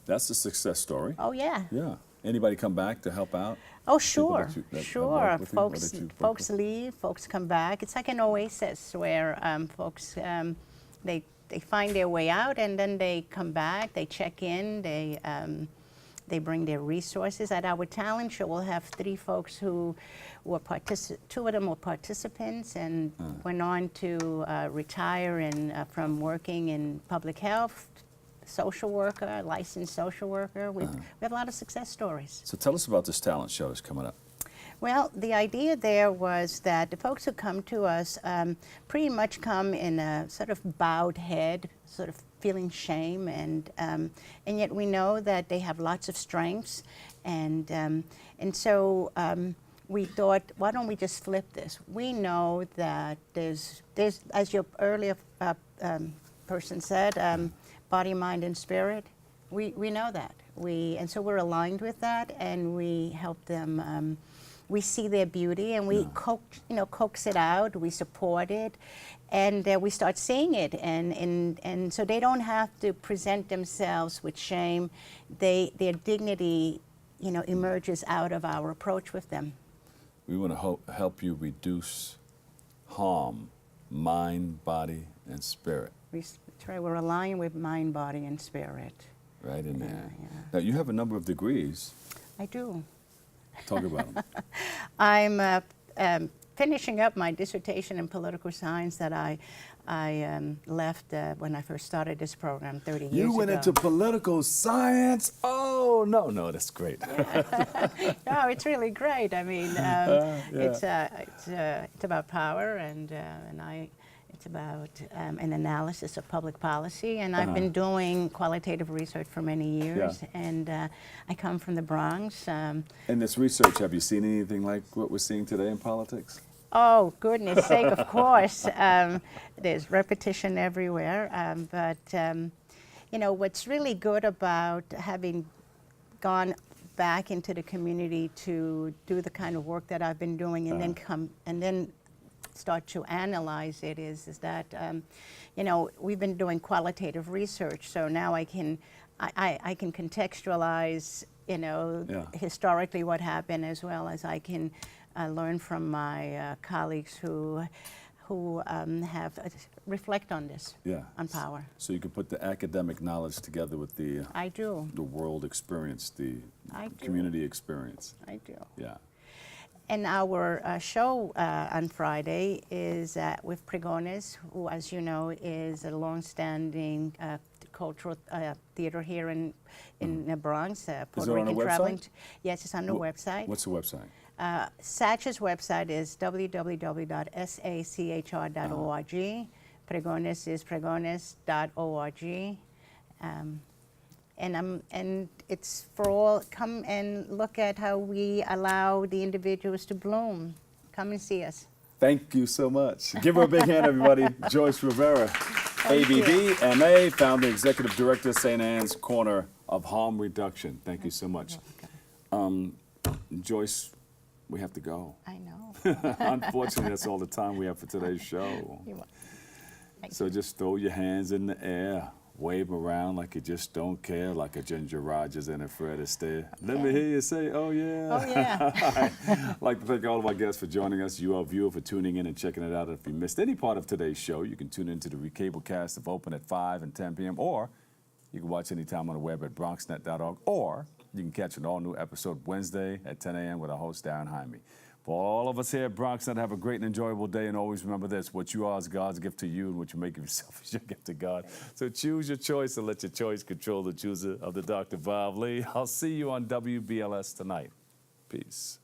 That's a success story. Oh, yeah. Yeah. Anybody come back to help out? Oh, sure. Sure. Folks leave, folks come back. It's like an oasis where folks, they find their way out, and then they come back, they check in, they bring their resources. At our talent show, we'll have 3 folks who were 2 of them were participants and went on to retire from working in public health, social worker, licensed social worker. We have a lot of success stories. So tell us about this talent show that's coming up. Well, the idea there was that the folks who come to us pretty much come in a sort of bowed head, sort of feeling shame, and yet we know that they have lots of strengths, and so we thought, why don't we just flip this? We know that there's as your earlier person said, body, mind, and spirit. We know that. And so we're aligned with that, and we help them. We see their beauty, and we coax it out. We support it, and we start seeing it, and so they don't have to present themselves with shame. Their dignity, emerges out of our approach with them. We want to help you reduce harm, mind, body, and spirit. That's right. We're aligned with mind, body, and spirit. Right in there. Now, you have a number of degrees. I do. Talk about them. I'm finishing up my dissertation in political science that I left when I first started this program 30 years ago. You went into political science? Oh, no, that's great. No, it's really great. I mean, it's about power, and it's about an analysis of public policy, and I've been doing qualitative research for many years, and I come from the Bronx. In this research, have you seen anything like what we're seeing today in politics? Oh, goodness sake, of course. There's repetition everywhere, but what's really good about having gone back into the community to do the kind of work that I've been doing, and then start to analyze it is that we've been doing qualitative research, so now I can contextualize historically what happened, as well as I can learn from my colleagues who have reflect on this, on power. So you can put the academic knowledge together with the the world experience, the community experience. I do. Yeah. And our show on Friday is with Pregones, who, as you know, is a long-standing cultural theater here in the Bronx. Puerto Rican traveling. Yes, it's on the website. What's the website? SACH's website is www.sachr.org. Pregones is pregones.org. And it's for all. Come and look at how we allow the individuals to bloom. Come and see us. Thank you so much. Give her a big hand, everybody. Joyce Rivera, ABD, MA, founder, executive director, St. Anne's Corner of Harm Reduction. Thank you so much. Joyce, we have to go. I know. Unfortunately, that's all the time we have for today's show. So just throw your hands in the air. Wave around like you just don't care, like a Ginger Rogers and a Fred Astaire. Let me hear you say, oh yeah. Oh yeah. I'd like to thank all of our guests for joining us, you, our viewer, for tuning in and checking it out. If you missed any part of today's show, you can tune into the recablecast of Open at 5 and 10 p.m., or you can watch anytime on the web at bronxnet.org, or you can catch an all-new episode Wednesday at 10 a.m. with our host, Darren Jaime. For all of us here at Bronxnet, have a great and enjoyable day, and always remember this: what you are is God's gift to you, and what you make of yourself is your gift to God. So choose your choice and let your choice control the chooser of the Dr. Bob Lee. I'll see you on WBLS tonight. Peace.